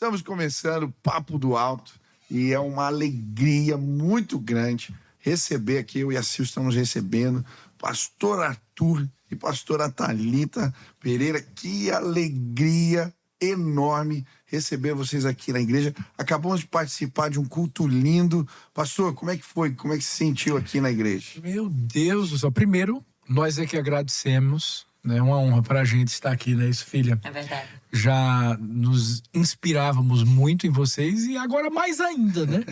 Estamos começando o Papo do Alto e é uma alegria muito grande receber aqui, eu e a Sil estamos recebendo pastor Arthur e pastora Thalita Pereira. Que alegria enorme receber vocês aqui na igreja. Acabamos de participar de um culto lindo. Pastor, como é que foi? Como é que se sentiu aqui na igreja? Meu Deus do céu. Primeiro, nós é que agradecemos. É uma honra para a gente estar aqui, não é isso, filha? É verdade. Já nos inspirávamos muito em vocês e agora mais ainda, né?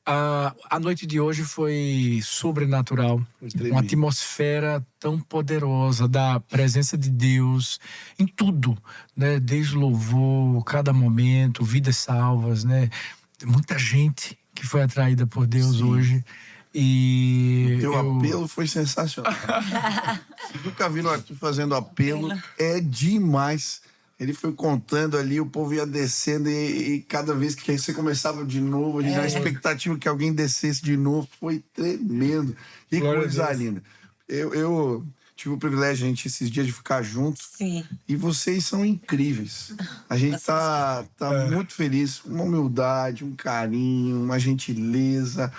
A noite de hoje foi sobrenatural. Uma atmosfera tão poderosa da presença de Deus em tudo, né? Desde louvor, cada momento, vidas salvas, né? Muita gente que foi atraída por Deus hoje. E o teu apelo foi sensacional. Vocês nunca viram o Arthur fazendo apelo? É demais. Ele foi contando ali, o povo ia descendo e cada vez que você começava de novo, a gente tinha a expectativa que alguém descesse de novo. Foi tremendo. Que coisa linda. Eu tive o privilégio, gente, esses dias de ficar juntos. Sim. E vocês são incríveis. A gente tá muito feliz. Uma humildade, um carinho, uma gentileza,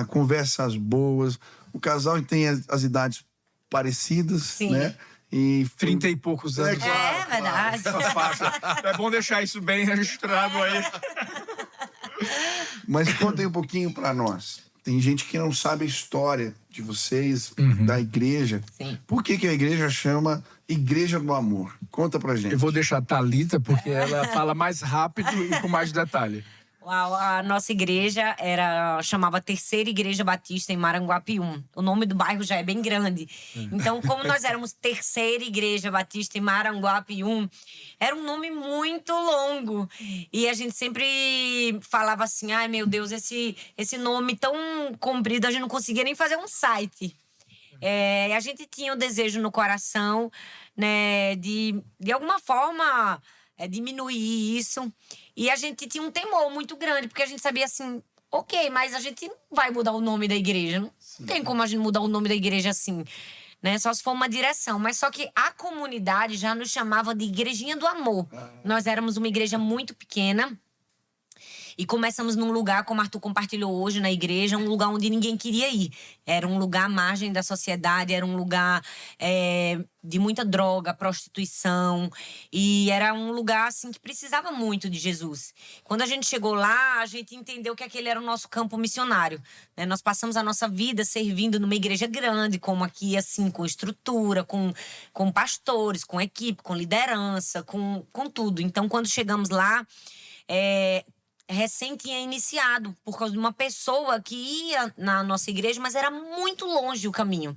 conversas boas. O casal tem as idades parecidas, sim, né? E 30 e poucos anos. É verdade. É bom deixar isso bem registrado aí. Mas contem um pouquinho para nós. Tem gente que não sabe a história de vocês, da igreja. Sim. Por que a igreja chama Igreja do Amor? Conta pra gente. Eu vou deixar a Thalita, porque ela fala mais rápido e com mais detalhe. Uau, a nossa igreja chamava Terceira Igreja Batista em Maranguapium. O nome do bairro já é bem grande. Então, como nós éramos Terceira Igreja Batista em Maranguapium, era um nome muito longo. E a gente sempre falava assim, ai meu Deus, esse nome tão comprido, a gente não conseguia nem fazer um site. A gente tinha o desejo no coração, né, de alguma forma diminuir isso. E a gente tinha um temor muito grande, porque a gente sabia assim, ok, mas a gente não vai mudar o nome da igreja. Não tem como a gente mudar o nome da igreja assim, né? Só se for uma direção. Mas só que a comunidade já nos chamava de Igrejinha do Amor. Nós éramos uma igreja muito pequena. E começamos num lugar, como o Arthur compartilhou hoje na igreja, um lugar onde ninguém queria ir. Era um lugar à margem da sociedade, era um lugar de muita droga, prostituição. E era um lugar assim, que precisava muito de Jesus. Quando a gente chegou lá, a gente entendeu que aquele era o nosso campo missionário, né? Nós passamos a nossa vida servindo numa igreja grande, como aqui, assim, com estrutura, com pastores, com equipe, com liderança, com tudo. Então, quando chegamos lá, recém tinha iniciado por causa de uma pessoa que ia na nossa igreja, mas era muito longe o caminho.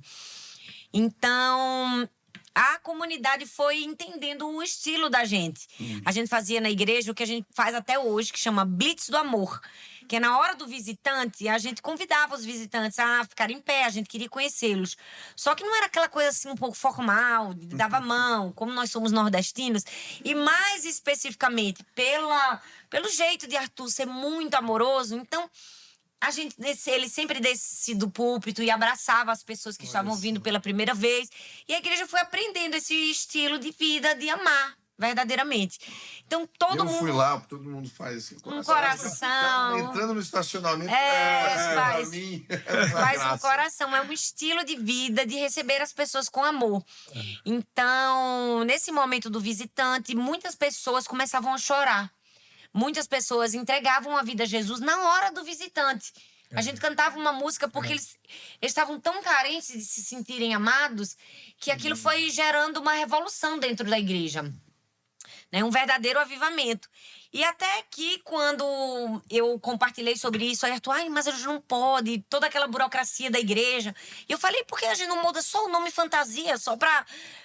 Então, a comunidade foi entendendo o estilo da gente. A gente fazia na igreja o que a gente faz até hoje, que chama Blitz do Amor. Que é na hora do visitante, a gente convidava os visitantes a ficarem em pé, a gente queria conhecê-los. Só que não era aquela coisa assim um pouco formal, dava mão, como nós somos nordestinos. E mais especificamente, pelo jeito de Arthur ser muito amoroso, então ele sempre descia do púlpito e abraçava as pessoas que estavam vindo pela primeira vez. E a igreja foi aprendendo esse estilo de vida, de amar verdadeiramente. Então, eu fui lá, todo mundo faz assim. Um coração. Entrando no estacionamento, faz um coração. É um estilo de vida, de receber as pessoas com amor. Então, nesse momento do visitante, muitas pessoas começavam a chorar. Muitas pessoas entregavam a vida a Jesus na hora do visitante. A gente cantava uma música porque eles estavam tão carentes de se sentirem amados que aquilo foi gerando uma revolução dentro da igreja. Um verdadeiro avivamento. E até que quando eu compartilhei sobre isso, aí Arthur, mas a gente não pode, toda aquela burocracia da igreja. E eu falei, por que a gente não muda só o nome fantasia, só pra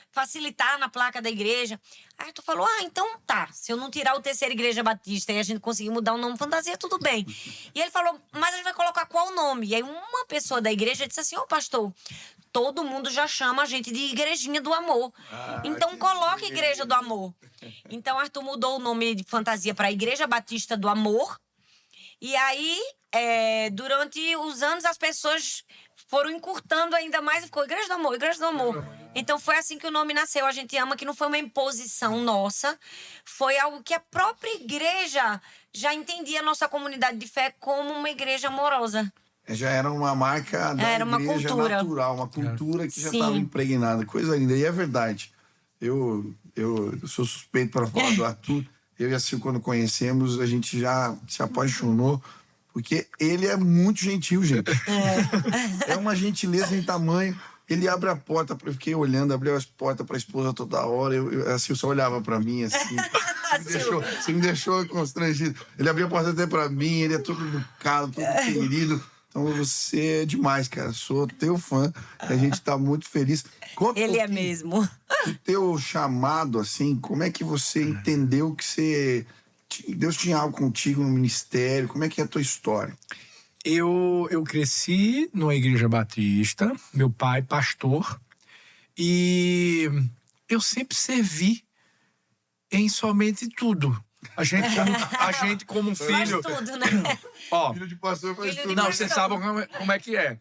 facilitar na placa da igreja? Aí Arthur falou, então tá, se eu não tirar o Terceira Igreja Batista e a gente conseguir mudar o nome fantasia, tudo bem. E ele falou, mas a gente vai colocar qual nome? E aí uma pessoa da igreja disse assim, pastor, todo mundo já chama a gente de Igrejinha do Amor. Então coloque Igreja do Amor. Então Arthur mudou o nome de fantasia para Igreja Batista do Amor. E aí, durante os anos, as pessoas foram encurtando ainda mais e ficou Igreja do Amor, Igreja do Amor. Então foi assim que o nome nasceu. A gente ama, que não foi uma imposição nossa, foi algo que a própria igreja já entendia a nossa comunidade de fé como uma igreja amorosa. Já era uma marca da Era uma igreja cultura. natural, uma cultura que já Sim. estava impregnada. Coisa linda. E é verdade. Eu sou suspeito para falar do Arthur. Eu e a Sil, quando conhecemos, a gente já se apaixonou, porque ele é muito gentil, gente. É uma gentileza em tamanho. Ele abre a porta, eu fiquei olhando, abriu as portas para a esposa toda hora. A Sil só olhava para mim assim. Você me deixou constrangido. Ele abriu a porta até para mim, ele é todo educado, todo querido. Então você é demais, cara. Sou teu fã. A gente tá muito feliz. Conta Ele é mesmo. O teu chamado, assim, como é que você entendeu que Deus tinha algo contigo no ministério? Como é que é a tua história? Eu cresci numa igreja batista, meu pai pastor, e eu sempre servi em somente tudo. A gente como filho... Faz tudo, né? Ó, Filho de pastor faz Filho de tudo. não, pastor. vocês sabem como é que é.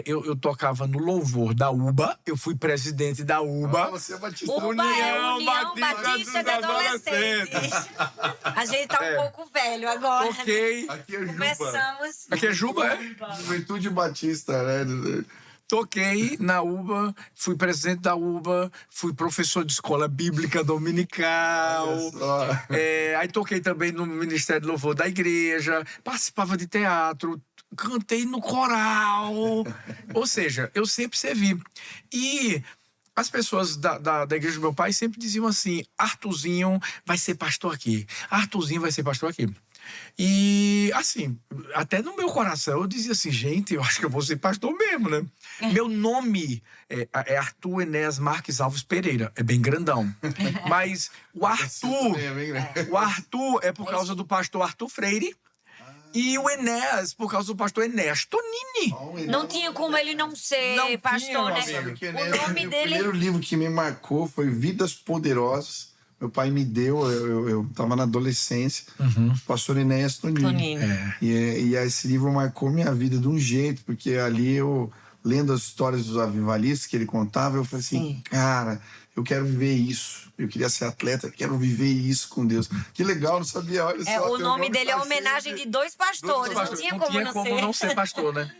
Eu tocava no louvor da UBA, eu fui presidente da UBA. Você é batista. Uba é União Batista de Adolescentes. A gente tá um pouco velho agora. Toquei. Aqui é Juba. Começamos. Aqui é Juba, é? Juventude Batista, né? Toquei na UBA, fui presidente da UBA, fui professor de escola bíblica dominical. Olha só. Aí toquei também no Ministério de Louvor da igreja, participava de teatro, cantei no coral. Ou seja, eu sempre servi. E as pessoas da igreja do meu pai sempre diziam assim: Arthurzinho vai ser pastor aqui. Arthurzinho vai ser pastor aqui. E, assim, até no meu coração eu dizia assim: gente, eu acho que eu vou ser pastor mesmo, né? Meu nome é Arthur Enéas Marques Alves Pereira. É bem grandão. Mas o Arthur é por causa do pastor Arthur Freire. E o Enéas por causa do pastor Enéas Tonini. Não tinha como ele não ser Não pastor, tinha, né? meu amigo. O nome O dele... primeiro livro que me marcou foi Vidas Poderosas. Meu pai me deu, eu estava na adolescência, pastor Enéas Tonini. Tonini. E esse livro marcou minha vida de um jeito, porque ali eu, lendo as histórias dos avivalistas que ele contava, eu falei assim, cara, eu quero viver isso. Eu queria ser atleta, eu quero viver isso com Deus. Que legal, não sabia, olha só. O nome dele é homenagem de dois pastores, não tinha como não ser pastor, né?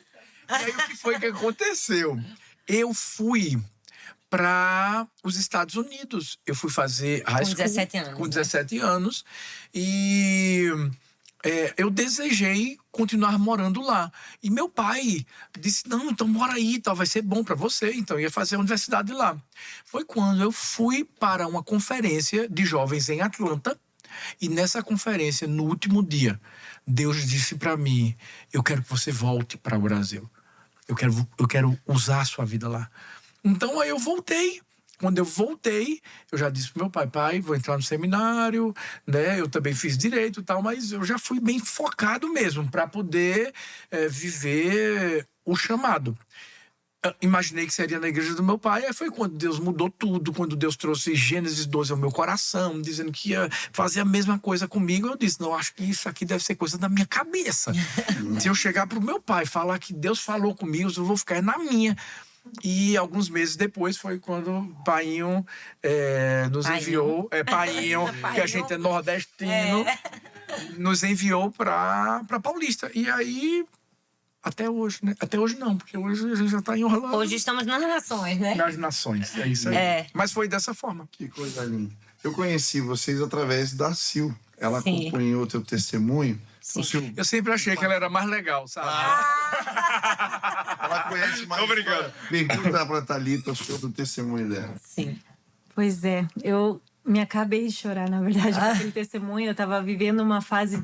E aí o que foi que aconteceu? Eu fui para os Estados Unidos. Eu fui fazer high school, 17 anos, com né? 17 anos. E eu desejei continuar morando lá. E meu pai disse: não, então mora aí, vai ser bom para você. Então eu ia fazer a universidade lá. Foi quando eu fui para uma conferência de jovens em Atlanta. E nessa conferência, no último dia, Deus disse para mim: eu quero que você volte para o Brasil. Eu quero usar a sua vida lá. Então aí eu voltei. Quando eu voltei, eu já disse pro meu pai, vou entrar no seminário, né? Eu também fiz direito e tal, mas eu já fui bem focado mesmo para poder viver o chamado. Eu imaginei que seria na igreja do meu pai, aí foi quando Deus mudou tudo, quando Deus trouxe Gênesis 12 ao meu coração, dizendo que ia fazer a mesma coisa comigo. Eu disse: não, acho que isso aqui deve ser coisa da minha cabeça. Se eu chegar pro meu pai e falar que Deus falou comigo, eu vou ficar na minha. E alguns meses depois foi quando o Painho nos enviou, Painho, que a gente é nordestino, nos enviou para Paulista. E aí, até hoje, né? Até hoje não, porque hoje a gente já tá enrolando. Hoje estamos nas nações, né? Nas nações, é isso aí. Mas foi dessa forma. Que coisa linda. Eu conheci vocês através da Sil. Ela Sim. acompanhou o teu testemunho. Então, Sil, Eu sempre achei que ela era mais legal, sabe? ela conhece mais. Obrigado. Pergunta pra Thalita sobre o testemunho dela. Sim. Pois é, eu me acabei de chorar, na verdade, com aquele testemunho. Eu estava vivendo uma fase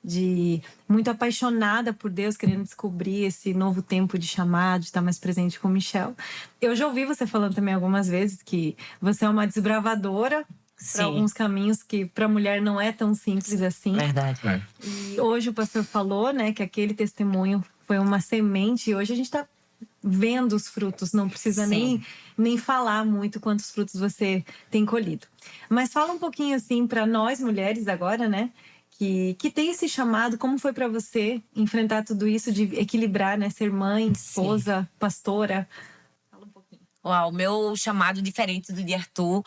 de muito apaixonada por Deus, querendo descobrir esse novo tempo de chamado, de estar mais presente com o Michel. Eu já ouvi você falando também algumas vezes que você é uma desbravadora para alguns caminhos que para a mulher não é tão simples assim. Verdade. E hoje o pastor falou, né, que aquele testemunho foi uma semente e hoje a gente está vendo os frutos, não precisa nem falar muito quantos frutos você tem colhido. Mas fala um pouquinho assim para nós mulheres agora, né, que tem esse chamado. Como foi para você enfrentar tudo isso, de equilibrar, né? Ser mãe, esposa, pastora? Fala um pouquinho. Uau, o meu chamado diferente do de Arthur.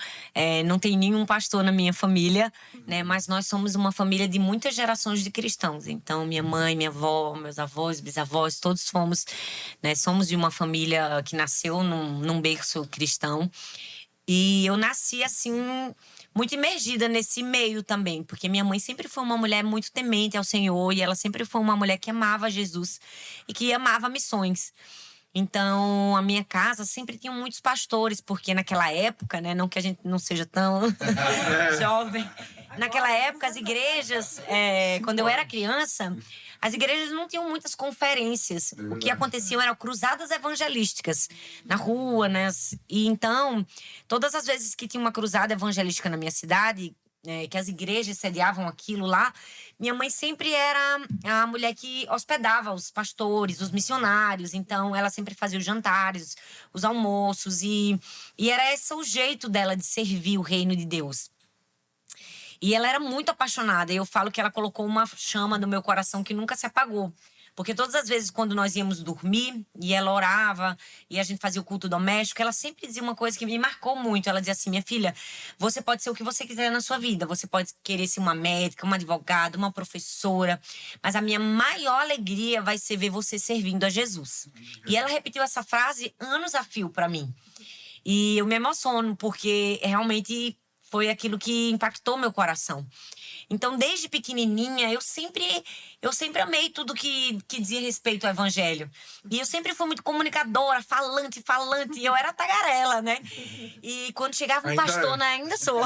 Não tem nenhum pastor na minha família, né? Mas nós somos uma família de muitas gerações de cristãos. Então, minha mãe, minha avó, meus avós, bisavós, todos fomos, né? Somos de uma família que nasceu num berço cristão. E eu nasci assim, muito imergida nesse meio também, porque minha mãe sempre foi uma mulher muito temente ao Senhor e ela sempre foi uma mulher que amava Jesus e que amava missões. Então, a minha casa sempre tinha muitos pastores, porque naquela época, né, não que a gente não seja tão jovem, naquela época as igrejas, quando eu era criança, as igrejas não tinham muitas conferências. O que acontecia eram cruzadas evangelísticas na rua, né? E então, todas as vezes que tinha uma cruzada evangelística na minha cidade, que as igrejas sediavam aquilo lá, minha mãe sempre era a mulher que hospedava os pastores, os missionários. Então, ela sempre fazia os jantares, os almoços. E era esse o jeito dela de servir o reino de Deus. E ela era muito apaixonada. Eu falo que ela colocou uma chama no meu coração que nunca se apagou. Porque todas as vezes quando nós íamos dormir e ela orava e a gente fazia o culto doméstico, ela sempre dizia uma coisa que me marcou muito. Ela dizia assim: minha filha, você pode ser o que você quiser na sua vida. Você pode querer ser uma médica, uma advogada, uma professora. Mas a minha maior alegria vai ser ver você servindo a Jesus. E ela repetiu essa frase anos a fio para mim. E eu me emociono porque realmente foi aquilo que impactou meu coração. Então, desde pequenininha, eu sempre amei tudo que dizia respeito ao evangelho. E eu sempre fui muito comunicadora, falante. E eu era tagarela, né? E quando chegava um pastor, né? Ainda sou.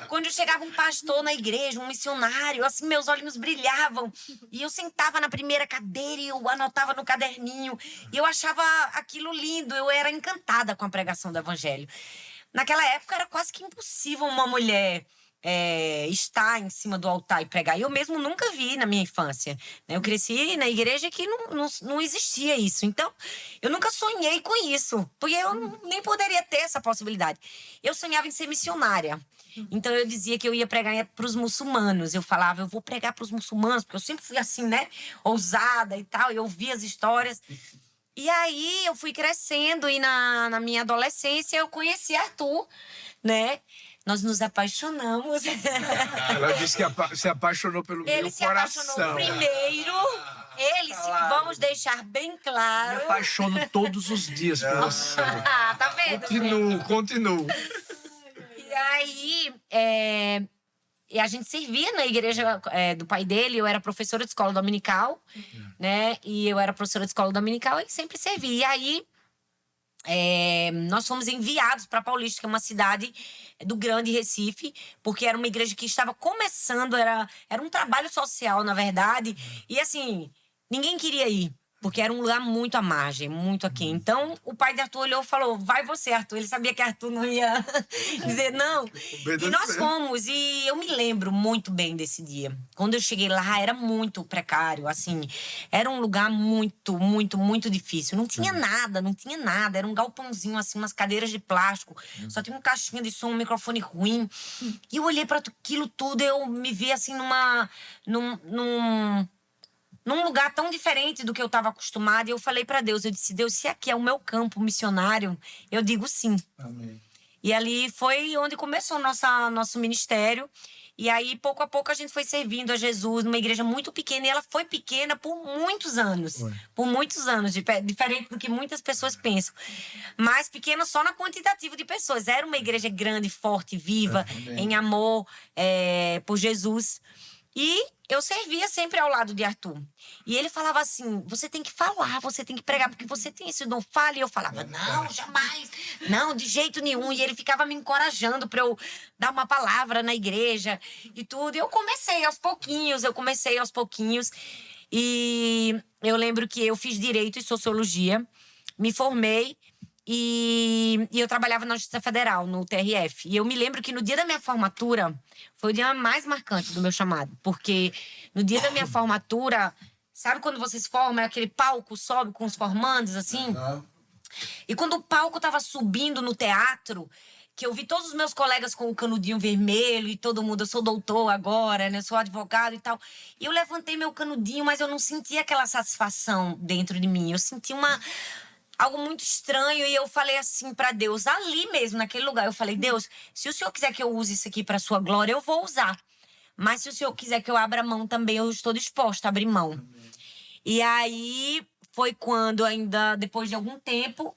Quando chegava um pastor na igreja, um missionário, assim, meus olhinhos brilhavam. E eu sentava na primeira cadeira e eu anotava no caderninho. E eu achava aquilo lindo. Eu era encantada com a pregação do evangelho. Naquela época, era quase que impossível uma mulher estar em cima do altar e pregar. Eu mesmo nunca vi na minha infância. Eu cresci na igreja que não existia isso. Então, eu nunca sonhei com isso. Porque eu nem poderia ter essa possibilidade. Eu sonhava em ser missionária. Então, eu dizia que eu ia pregar para os muçulmanos. Eu falava, eu vou pregar para os muçulmanos. Porque eu sempre fui assim, né? Ousada e tal. Eu ouvia as histórias. E aí, eu fui crescendo. E na minha adolescência, eu conheci Arthur, né? Nós nos apaixonamos. Ela disse que se apaixonou pelo meu coração. Ele se apaixonou primeiro. Vamos deixar bem claro. Me apaixono todos os dias por você. Tá vendo? Continuo. E aí, e a gente servia na igreja do pai dele. Eu era professora de escola dominical, né? E eu era professora de escola dominical e sempre servia. E aí, nós fomos enviados para Paulista, que é uma cidade do Grande Recife, porque era uma igreja que estava começando, era um trabalho social, na verdade. E assim, ninguém queria ir, porque era um lugar muito à margem, muito aqui. Então, o pai de Arthur olhou e falou: vai você, Arthur. Ele sabia que Arthur não ia dizer não. E nós fomos. E eu me lembro muito bem desse dia. Quando eu cheguei lá, era muito precário, assim. Era um lugar muito, muito, muito difícil. Não tinha nada. Era um galpãozinho, assim, umas cadeiras de plástico. Só tinha uma caixinha de som, um microfone ruim. E eu olhei para aquilo tudo, eu me vi, assim, num lugar tão diferente do que eu estava acostumada. E eu falei para Deus, eu disse: Deus, se aqui é o meu campo missionário, eu digo sim. Amém. E ali foi onde começou nosso ministério. E aí, pouco a pouco, a gente foi servindo a Jesus numa igreja muito pequena. E ela foi pequena por muitos anos. Por muitos anos, diferente do que muitas pessoas pensam. Mas pequena só na quantitativa de pessoas. Era uma igreja grande, forte, viva, em amor por Jesus. E eu servia sempre ao lado de Arthur. E ele falava assim: você tem que falar, você tem que pregar, porque você tem esse dom. Fale. E eu falava: não, jamais. Não, de jeito nenhum. E ele ficava me encorajando para eu dar uma palavra na igreja e tudo. E eu comecei aos pouquinhos. E eu lembro que eu fiz Direito e Sociologia, me formei. E eu trabalhava na Justiça Federal, no TRF. E eu me lembro que no dia da minha formatura foi o dia mais marcante do meu chamado. Porque no dia da minha formatura, sabe quando você se forma, aquele palco sobe com os formandos, assim? E quando o palco tava subindo no teatro, que eu vi todos os meus colegas com o canudinho vermelho e todo mundo, eu sou doutor agora, né? Eu sou advogado e tal. E eu levantei meu canudinho, mas eu não senti aquela satisfação dentro de mim. Eu senti algo muito estranho e eu falei assim pra Deus, ali mesmo, naquele lugar, eu falei, Deus, se o Senhor quiser que eu use isso aqui pra sua glória, eu vou usar. Mas se o Senhor quiser que eu abra mão também, eu estou disposta a abrir mão. E aí foi quando, ainda depois de algum tempo,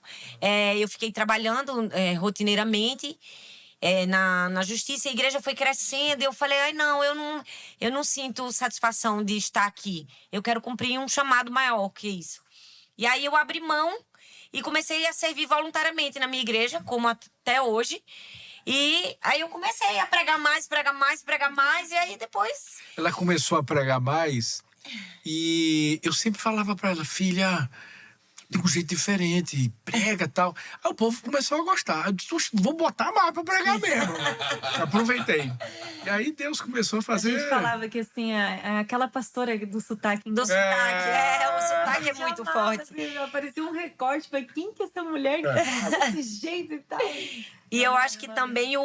eu fiquei trabalhando rotineiramente na justiça. A igreja foi crescendo e eu falei, ai não, eu não sinto satisfação de estar aqui. Eu quero cumprir um chamado maior que isso. E aí eu abri mão e comecei a servir voluntariamente na minha igreja, como até hoje. E aí eu comecei a pregar mais, e aí depois... Ela começou a pregar mais e eu sempre falava pra ela, filha, tem um jeito diferente, prega e tal. Aí o povo começou a gostar. Eu disse, vou botar mais pra pregar mesmo. Aproveitei. E aí Deus começou a fazer... A gente falava que, assim, aquela pastora do sotaque... Do sotaque, o sotaque é muito forte. Assim, aparecia um recorte, falei, quem que é essa mulher que fala desse jeito e tal? E eu acho que também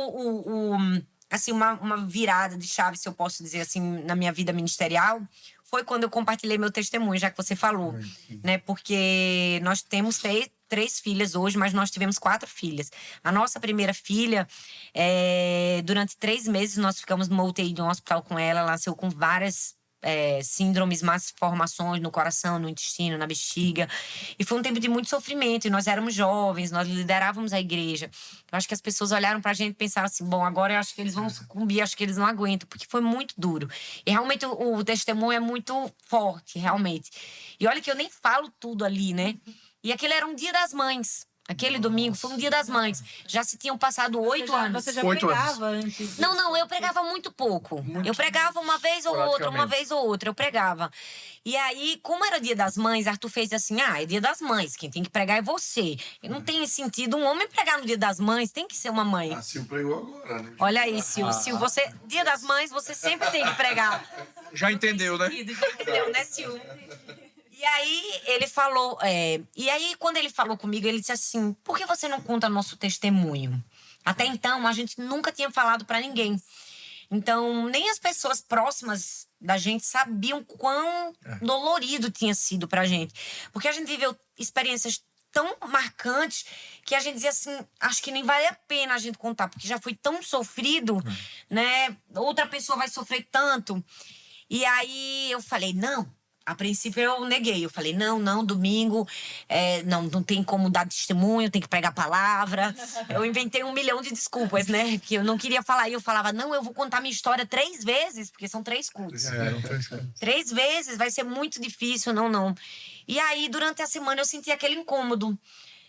assim, uma virada de chave, se eu posso dizer assim, na minha vida ministerial, foi quando eu compartilhei meu testemunho, já que você falou, né? Porque nós temos três filhas hoje, mas nós tivemos 4 filhas. A nossa primeira filha, durante 3 meses, nós ficamos numa UTI de um hospital com ela. Ela nasceu com várias síndromes, malformações no coração, no intestino, na bexiga. E foi um tempo de muito sofrimento. E nós éramos jovens, nós liderávamos a igreja. Eu acho que as pessoas olharam pra gente e pensaram assim, bom, agora eu acho que eles vão sucumbir, acho que eles não aguentam, porque foi muito duro. E realmente o testemunho é muito forte, realmente. E olha que eu nem falo tudo ali, né? E aquele era um dia das mães. Aquele domingo foi um dia das mães. Já se tinham passado 8 anos. Você já 8 pregava antes disso? Não, eu pregava muito pouco. Eu pregava uma vez ou outra, eu pregava. E aí, como era dia das mães, Arthur fez assim, é dia das mães, quem tem que pregar é você. E não tem sentido um homem pregar no dia das mães, tem que ser uma mãe. A Sil pregou agora, né? Olha aí, Sil, você, dia das mães, você sempre tem que pregar. Já entendeu, né? Já entendeu, né, Sil? E aí, ele falou... e aí, quando ele falou comigo, ele disse assim, por que você não conta nosso testemunho? Até então, a gente nunca tinha falado pra ninguém. Então, nem as pessoas próximas da gente sabiam quão dolorido tinha sido pra gente. Porque a gente viveu experiências tão marcantes que a gente dizia assim, acho que nem vale a pena a gente contar, porque já foi tão sofrido, né? Outra pessoa vai sofrer tanto. E aí, eu falei, não... A princípio eu neguei, eu falei, não, domingo, não tem como dar testemunho, tem que pregar a palavra. Eu inventei 1 milhão de desculpas, né? Que eu não queria falar. E eu falava, não, eu vou contar minha história 3 vezes, porque são 3 cultos. 3 vezes, vai ser muito difícil, não. E aí, durante a semana, eu senti aquele incômodo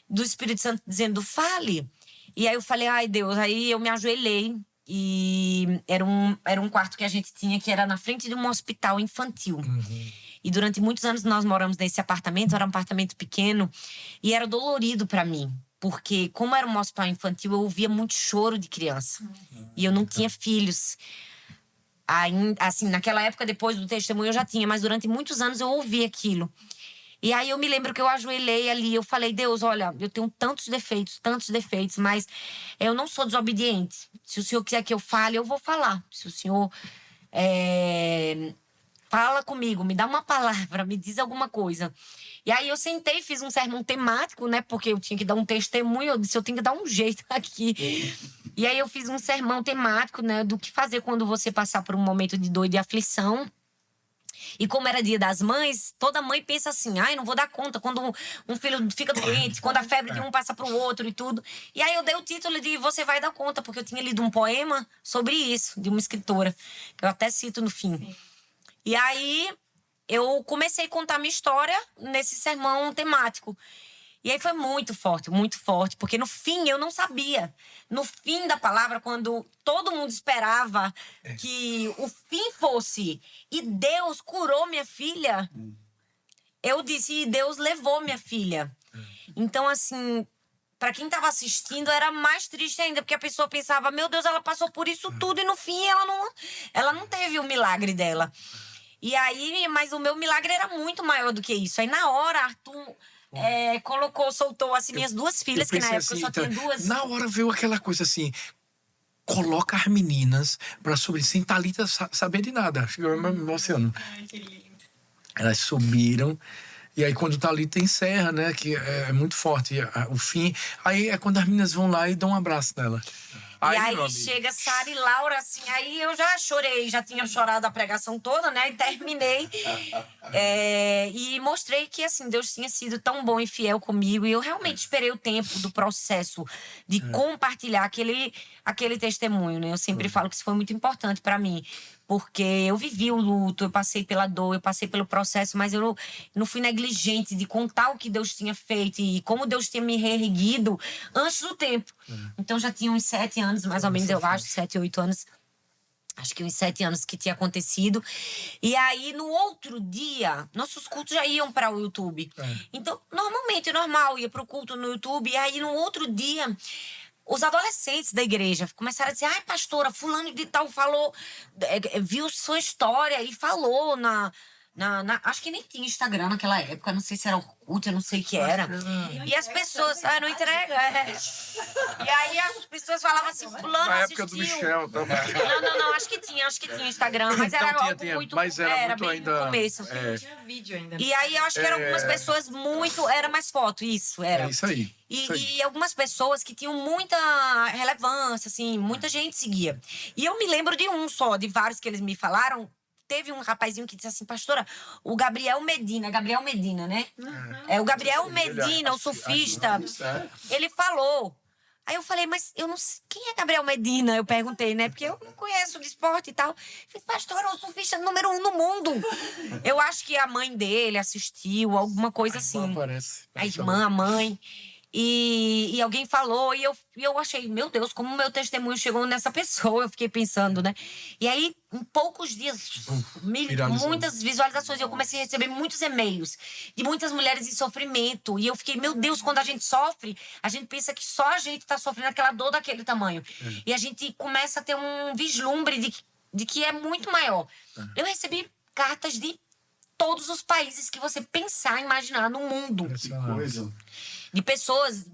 do Espírito Santo dizendo, fale. E aí eu falei, ai Deus, aí eu me ajoelhei. E era um quarto que a gente tinha, que era na frente de um hospital infantil. E durante muitos anos nós moramos nesse apartamento, era um apartamento pequeno, e era dolorido pra mim. Porque, como era um hospital infantil, eu ouvia muito choro de criança. E eu não tinha filhos. Assim, naquela época, depois do testemunho, eu já tinha, mas durante muitos anos eu ouvi aquilo. E aí eu me lembro que eu ajoelhei ali, eu falei, Deus, olha, eu tenho tantos defeitos, mas eu não sou desobediente. Se o Senhor quiser que eu fale, eu vou falar. Se o Senhor fala comigo, me dá uma palavra, me diz alguma coisa. E aí eu sentei, fiz um sermão temático, né? Porque eu tinha que dar um testemunho, eu disse, eu tenho que dar um jeito aqui. E aí eu fiz um sermão temático, né? Do que fazer quando você passar por um momento de dor e de aflição. E como era dia das mães, toda mãe pensa assim, não vou dar conta quando um filho fica doente, quando a febre de um passa pro outro e tudo. E aí eu dei o título de Você Vai Dar Conta, porque eu tinha lido um poema sobre isso, de uma escritora, que eu até cito no fim. Sim. E aí eu comecei a contar minha história nesse sermão temático. E aí foi muito forte, porque no fim eu não sabia. No fim da palavra, quando todo mundo esperava que o fim fosse e Deus curou minha filha, eu disse, e Deus levou minha filha. Então, assim, para quem estava assistindo era mais triste ainda, porque a pessoa pensava, meu Deus, ela passou por isso tudo e no fim ela não teve o milagre dela. E aí, mas o meu milagre era muito maior do que isso. Aí na hora, Arthur soltou assim minhas duas filhas, que na época assim, eu só tinha duas. Na hora veio aquela coisa assim, coloca as meninas para subir, sem Thalita saber de nada. Chegou me emocionando. Ai, que lindo. Elas subiram, e aí quando Thalita encerra, né, que é muito forte o fim, aí é quando as meninas vão lá e dão um abraço nela. E aí chega Sara e Laura, assim, aí eu já chorei, já tinha chorado a pregação toda, né? E terminei. E mostrei que, assim, Deus tinha sido tão bom e fiel comigo. E eu realmente esperei o tempo do processo de compartilhar aquele testemunho, né? Eu sempre falo que isso foi muito importante para mim. Porque eu vivi o luto, eu passei pela dor, eu passei pelo processo, mas eu não fui negligente de contar o que Deus tinha feito e como Deus tinha me reerguido antes do tempo. Então já tinha uns 7 anos, mais ou menos, eu acho, 7, 8 anos. Acho que uns 7 anos que tinha acontecido. E aí, no outro dia, nossos cultos já iam para o YouTube. Então, normal, ia para o culto no YouTube. E aí, no outro dia, os adolescentes da igreja começaram a dizer: ai, pastora, fulano de tal falou, viu sua história e falou acho que nem tinha Instagram naquela época, não sei se era Orkut, eu não sei o que era. E as pessoas, não entrega. E aí as pessoas falavam assim: fulano Na assistiu. época do Michel também. Não, acho que tinha Instagram, mas era algo tinha, muito, mas era muito bem ainda, no começo. Tinha vídeo ainda. E aí eu acho que eram algumas pessoas era mais foto, isso, era. É isso aí. E algumas pessoas que tinham muita relevância, assim, muita gente seguia. E eu me lembro de um só, de vários que eles me falaram. Teve um rapazinho que disse assim: pastora, o Gabriel Medina, né? O Gabriel Medina, o surfista, ele falou. Aí eu falei: mas eu não sei, quem é Gabriel Medina? Eu perguntei, né? Porque eu não conheço de esporte e tal. Eu falei: pastora, o surfista número 1 no mundo. Eu acho que a mãe dele assistiu, alguma coisa assim. A irmã, a mãe. E alguém falou, e eu achei: meu Deus, como o meu testemunho chegou nessa pessoa. Eu fiquei pensando, né? E aí, em poucos dias, muitas visualizações. Eu comecei a receber muitos e-mails de muitas mulheres em sofrimento. E eu fiquei: meu Deus, quando a gente sofre, a gente pensa que só a gente tá sofrendo aquela dor daquele tamanho. E a gente começa a ter um vislumbre de que é muito maior. Eu recebi cartas de todos os países que você pensar, imaginar no mundo. Que coisa. De pessoas,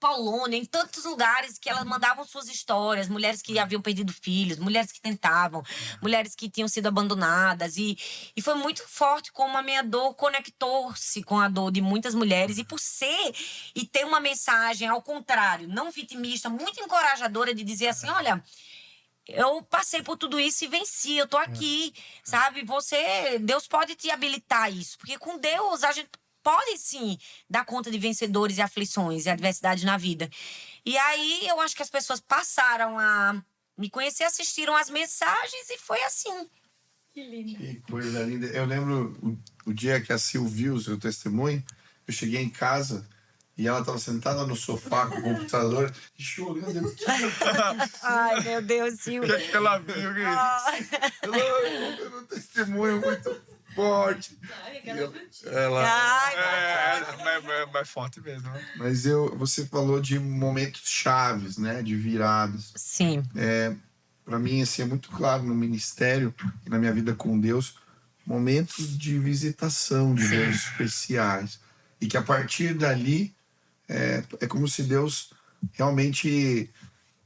Polônia, em tantos lugares, que elas mandavam suas histórias. Mulheres que haviam perdido filhos, mulheres que tentavam, mulheres que tinham sido abandonadas. E foi muito forte como a minha dor conectou-se com a dor de muitas mulheres. E ter uma mensagem, ao contrário, não vitimista, muito encorajadora, de dizer assim: olha, eu passei por tudo isso e venci, eu tô aqui, sabe? Deus pode te habilitar a isso. Porque com Deus a gente pode sim dar conta de vencedores e aflições e adversidades na vida. E aí eu acho que as pessoas passaram a me conhecer, assistiram as mensagens e foi assim. Que lindo. Que coisa linda. Eu lembro o dia que a Sil viu o seu testemunho, eu cheguei em casa e ela estava sentada no sofá com o computador e chorando. Ai, meu Deus, Silvia. Que ela viu, meu testemunho muito forte. Mais forte mesmo. Mas você falou de momentos chaves, né? De viradas. Sim. Para mim, assim, é muito claro no ministério e na minha vida com Deus, momentos de visitação de Deus especiais. E que a partir dali, é como se Deus realmente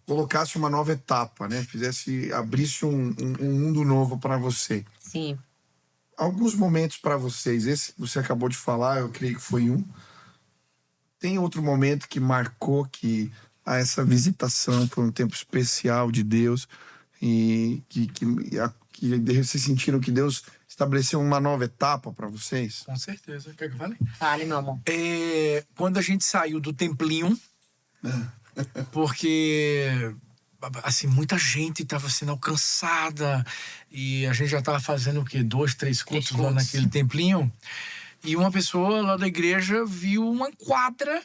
colocasse uma nova etapa, né? Abrisse um mundo novo para você. Sim. Alguns momentos para vocês, esse que você acabou de falar, eu creio que foi um. Tem outro momento que marcou que essa visitação foi um tempo especial de Deus e que vocês sentiram que Deus estabeleceu uma nova etapa para vocês? Com certeza. Quer que eu fale? Fale, meu amor. Quando a gente saiu do templinho, porque assim, muita gente estava sendo alcançada e a gente já estava fazendo o quê? 2, 3 cultos lá naquele templinho. E uma pessoa lá da igreja viu uma quadra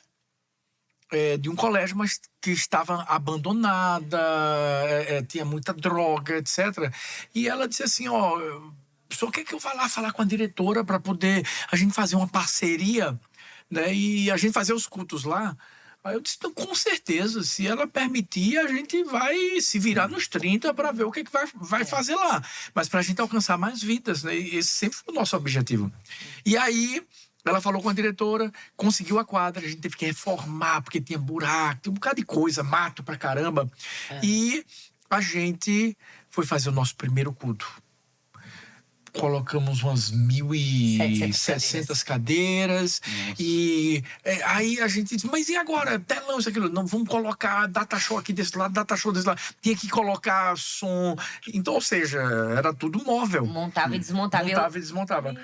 de um colégio, mas que estava abandonada, tinha muita droga, etc. E ela disse assim: só quer que eu vá lá falar com a diretora para poder a gente fazer uma parceria, né? E a gente fazer os cultos lá. Aí eu disse: então, com certeza, se ela permitir, a gente vai se virar nos 30 para ver o que vai fazer lá. Mas para a gente alcançar mais vidas, né? Esse sempre foi o nosso objetivo. E aí ela falou com a diretora, conseguiu a quadra, a gente teve que reformar, porque tinha buraco, tinha um bocado de coisa, mato pra caramba. E a gente foi fazer o nosso primeiro culto. Colocamos umas 1.700 cadeiras. E aí a gente disse, mas e agora? Telão, isso, aquilo. Não, vamos colocar data show aqui desse lado, data show desse lado. Tinha que colocar som. Então, ou seja, era tudo móvel. Montava e desmontava. Montava e desmontava.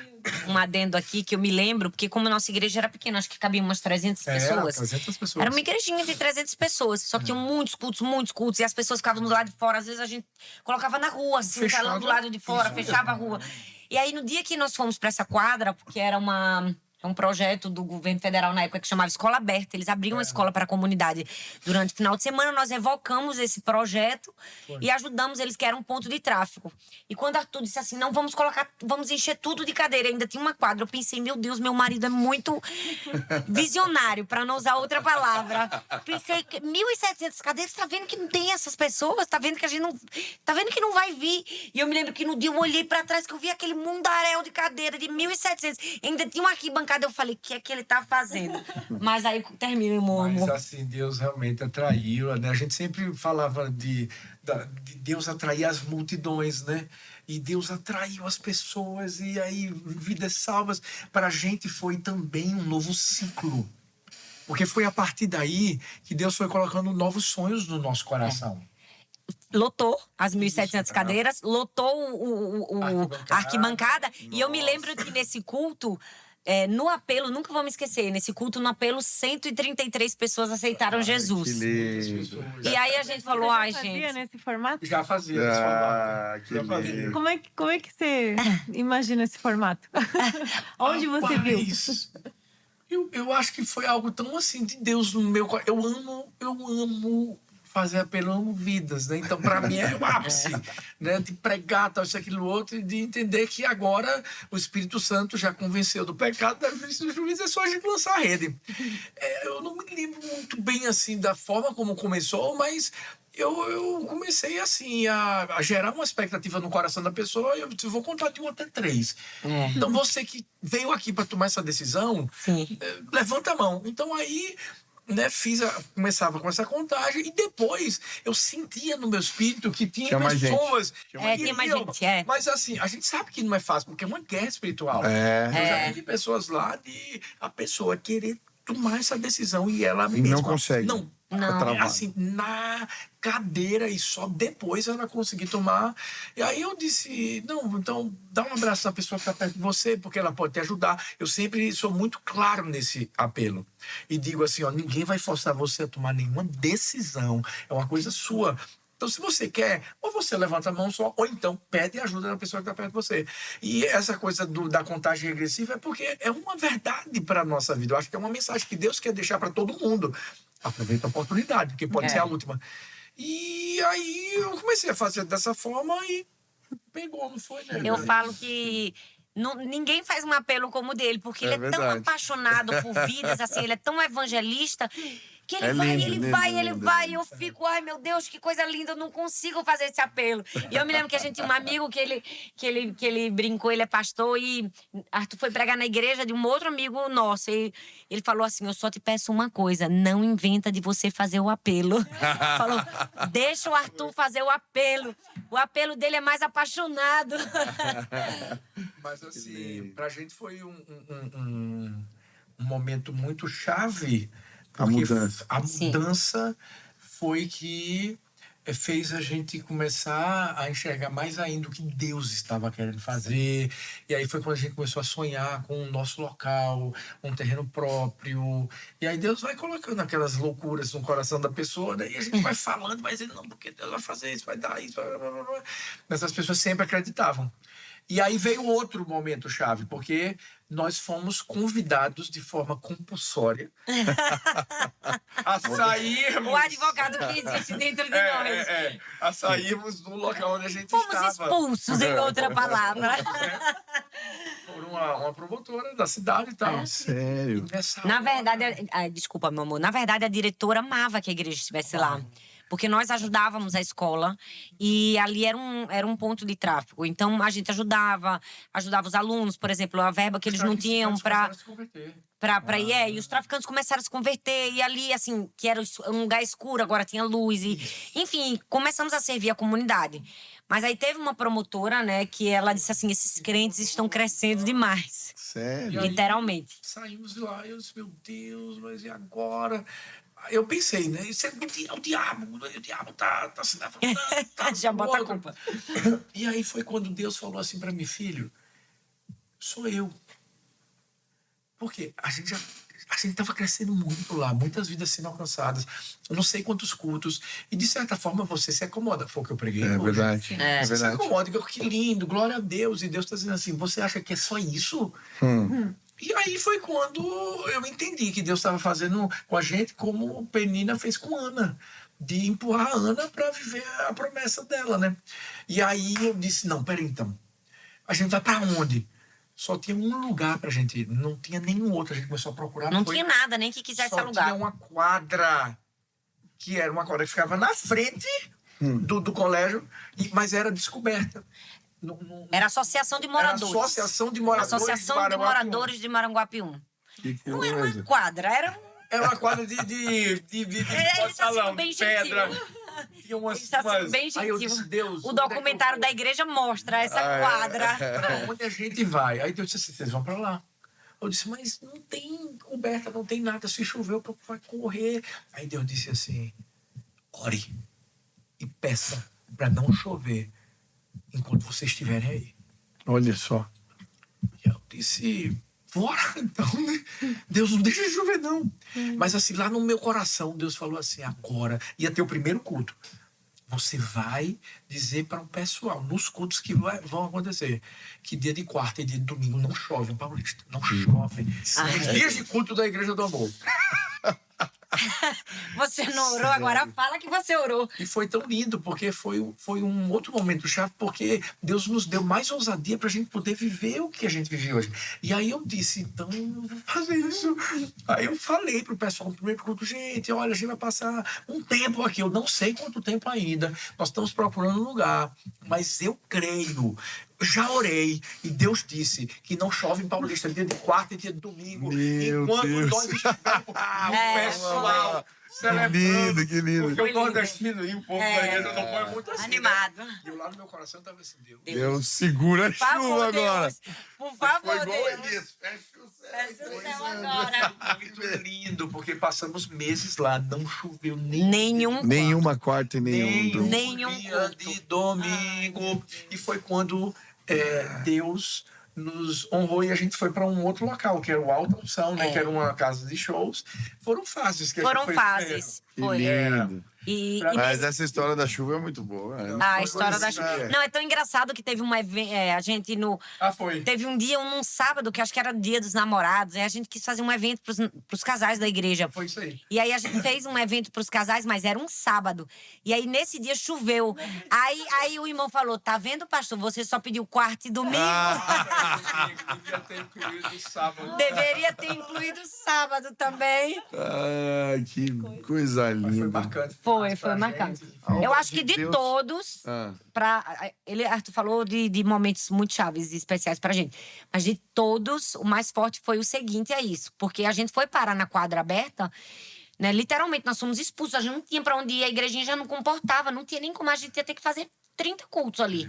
Um adendo aqui que eu me lembro, porque como a nossa igreja era pequena, acho que cabiam umas 300 pessoas. 300 pessoas. Era uma igrejinha de 300 pessoas. Só que tinham muitos cultos. E as pessoas ficavam do lado de fora. Às vezes a gente colocava na rua, assim, Fechava. telão do lado de fora, fechava a rua. E aí, no dia que nós fomos para essa quadra, porque era um projeto do governo federal na época que chamava Escola Aberta. Eles abriam a escola para a comunidade. Durante o final de semana, nós evocamos esse projeto e ajudamos eles, que era um ponto de tráfego. E quando Arthur disse assim, não, vamos encher tudo de cadeira. Ainda tinha uma quadra. Eu pensei, meu Deus, meu marido é muito visionário, para não usar outra palavra. Pensei, 1.700 cadeiras, tá vendo que não tem essas pessoas? Tá vendo que a gente não... Tá vendo que não vai vir? E eu me lembro que no dia eu olhei para trás, que eu vi aquele mundaréu de cadeira de 1.700. Ainda tinha uma arquibancada. Eu falei, o que é que ele tá fazendo? Mas aí termina, meu amor. Mas assim, Deus realmente atraiu, né? A gente sempre falava de Deus atrair as multidões, né? E Deus atraiu as pessoas, e aí vidas salvas. Para a gente foi também um novo ciclo. Porque foi a partir daí que Deus foi colocando novos sonhos no nosso coração. Lotou as 1.700 cadeiras, lotou a arquibancada. E eu me lembro que nesse culto... no apelo, nunca vou me esquecer, nesse culto, no apelo, 133 pessoas aceitaram Jesus. E aí a gente falou, ai, gente... Fazia nesse formato? Já fazia nesse formato. Já fazia. Como é que você imagina esse formato? Onde você viu? Eu acho que foi algo tão assim de Deus no meu coração. Eu amo fazer apelo, eu amo vidas, né? Então, para mim, é o ápice, né? De pregar, tal, isso, aquilo, outro, e de entender que agora o Espírito Santo já convenceu do pecado, da justiça e do juízo, é só a gente lançar a rede. Eu não me lembro muito bem, assim, da forma como começou, mas eu comecei, assim, a gerar uma expectativa no coração da pessoa, e eu vou contar de 1 até 3. Então, você que veio aqui para tomar essa decisão, levanta a mão. Então, aí... né, começava com essa contagem e depois eu sentia no meu espírito que tinha pessoas. Tinha mais gente, Mas assim, a gente sabe que não é fácil, porque é uma guerra espiritual. Eu já vi pessoas lá de a pessoa querer tomar essa decisão e ela mesma não consegue. Não. Assim, na cadeira, e só depois ela conseguir tomar. E aí eu disse, não, então dá um abraço na pessoa que está perto de você, porque ela pode te ajudar. Eu sempre sou muito claro nesse apelo. E digo assim, ó, ninguém vai forçar você a tomar nenhuma decisão. É uma coisa sua. Então, se você quer, ou você levanta a mão só, ou então pede ajuda da pessoa que está perto de você. E essa coisa da contagem regressiva é porque é uma verdade para a nossa vida. Eu acho que é uma mensagem que Deus quer deixar para todo mundo. Aproveita a oportunidade, porque pode ser a última. E aí eu comecei a fazer dessa forma e pegou, não foi, né? Eu falo que ninguém faz um apelo como o dele, porque ele é tão apaixonado por vidas, assim, ele é tão evangelista, que ele vai, e eu fico, ai meu Deus, que coisa linda, eu não consigo fazer esse apelo. E eu me lembro que a gente tinha um amigo que ele brincou, ele é pastor, e Arthur foi pregar na igreja de um outro amigo nosso, e ele falou assim, eu só te peço uma coisa, não inventa de você fazer o apelo. Falou, deixa o Arthur fazer o apelo dele é mais apaixonado. Mas assim, pra gente foi um momento muito chave. Porque a mudança foi que fez a gente começar a enxergar mais ainda o que Deus estava querendo fazer. E aí foi quando a gente começou a sonhar com o nosso local, um terreno próprio. E aí Deus vai colocando aquelas loucuras no coração da pessoa, né? E a gente vai falando, vai dizendo, não, porque Deus vai fazer isso, vai dar isso. Mas as pessoas sempre acreditavam. E aí veio outro momento chave, porque nós fomos convidados de forma compulsória a sairmos... O advogado que existe dentro de nós. A sairmos do local onde a gente Fomos estava. expulsos, em outra palavra. Por uma promotora da cidade e tal. Sério? Na verdade, desculpa, meu amor. Na verdade, a diretora amava que a igreja estivesse lá. porque nós ajudávamos a escola e ali era um ponto de tráfego. Então, a gente ajudava os alunos, por exemplo, a verba que eles não tinham para ir. E os traficantes começaram a se converter. E ali, assim, que era um lugar escuro, agora tinha luz. Enfim, começamos a servir a comunidade. Mas aí teve uma promotora, né, que ela disse assim, esses crentes estão crescendo demais. Sério? Literalmente. Saímos de lá, eu disse, meu Deus, mas e agora? Eu pensei, né? Isso é o diabo tá se levantando. Já bota a culpa. E aí foi quando Deus falou assim para mim, filho, sou eu. Porque a gente estava crescendo muito lá, muitas vidas sendo alcançadas, eu não sei quantos cultos, e de certa forma você se acomoda, foi o que eu preguei hoje. Verdade. É. Você se acomoda, que lindo, glória a Deus, e Deus está dizendo assim, você acha que é só isso? E aí foi quando eu entendi que Deus estava fazendo com a gente como Penina fez com Ana, de empurrar a Ana para viver a promessa dela, né? E aí eu disse, não, peraí então, a gente vai para onde? Só tinha um lugar pra gente ir, não tinha nenhum outro. A gente começou a procurar. Não tinha nada, nem que quisesse só alugar. Tinha uma quadra, que era uma quadra que ficava na frente do colégio, mas era descoberta. Era Associação de Moradores. Era Associação de Moradores, Associação de Moradores de Maranguapium. Que Não era coisa. uma quadra, era uma quadra de Ele tá salão, sendo bem de pedra. gentil. Tinha umas, Ele tá sendo bem Aí eu gentil. disse, Deus, O onde é que documentário eu da vou? igreja mostra essa quadra. Pra onde a gente vai? Aí Deus disse assim, vocês vão pra lá. Eu disse, mas não tem coberta, não tem nada. Se chover, o povo vai correr. Aí Deus disse assim, ore e peça para não chover enquanto vocês estiverem aí. Olha só. E eu disse, bora então, né? Deus não deixa de chover, não. Mas assim, lá no meu coração, Deus falou assim, agora ia ter o primeiro culto. Você vai dizer para o pessoal, nos cultos que vão acontecer, que dia de quarta e dia de domingo não chove em Paulista. Não chove. Os dias de culto da Igreja do Amor. Você não orou, agora fala que você orou. E foi tão lindo, porque foi um outro momento chave, porque Deus nos deu mais ousadia para a gente poder viver o que a gente vive hoje. E aí eu disse, então eu vou fazer isso. Aí eu falei pro pessoal no primeiro culto, gente, olha, a gente vai passar um tempo aqui, eu não sei quanto tempo ainda, nós estamos procurando um lugar, mas eu creio. Já orei e Deus disse que não chove em Paulista dia de quarta e dia de domingo. Meu enquanto Deus. nós estivermos o pessoal celebrando. Que lindo. Porque o nordestino e o povo da igreja não põe muito assim. Animado. Né? E eu lá no meu coração tava assim, Deus segura a Por favor, chuva agora. Deus. Por favor, Foi igual Deus. Elias. Fecha o céu. Fecha o céu agora. Muito lindo, porque passamos meses lá, não choveu Nenhuma quarta e nenhum domingo. Nenhum dia culto. de domingo. E foi quando Deus nos honrou e a gente foi para um outro local, que era o Alta Unção, né? Que era uma casa de shows. Foram fases que a Foram gente foi fases. Que Foi. lindo. E Mas nesse- essa história da chuva é muito boa. Né? a Foi história da assim, chuva. Não, é tão engraçado que teve um evento. A gente no. Foi. Teve um dia, num sábado, que acho que era dia dos namorados, e a gente quis fazer um evento pros casais da igreja. Foi isso aí. E aí a gente fez um evento pros casais, mas era um sábado. E aí nesse dia choveu. Aí o irmão falou: tá vendo, pastor? Você só pediu quarta e domingo. Devia ter incluído o sábado. Deveria ter incluído sábado também. Ah, que coisa Foi linda. marcante. Foi pra marcante. gente. Eu acho que de de Deus. todos, Ah. Arthur falou de momentos muito chaves e especiais pra gente. Mas de todos, o mais forte foi o seguinte, é isso. Porque a gente foi parar na quadra aberta, né? Literalmente, nós fomos expulsos. A gente não tinha pra onde ir, a igrejinha já não comportava. Não tinha nem como a gente ia ter que fazer 30 cultos ali.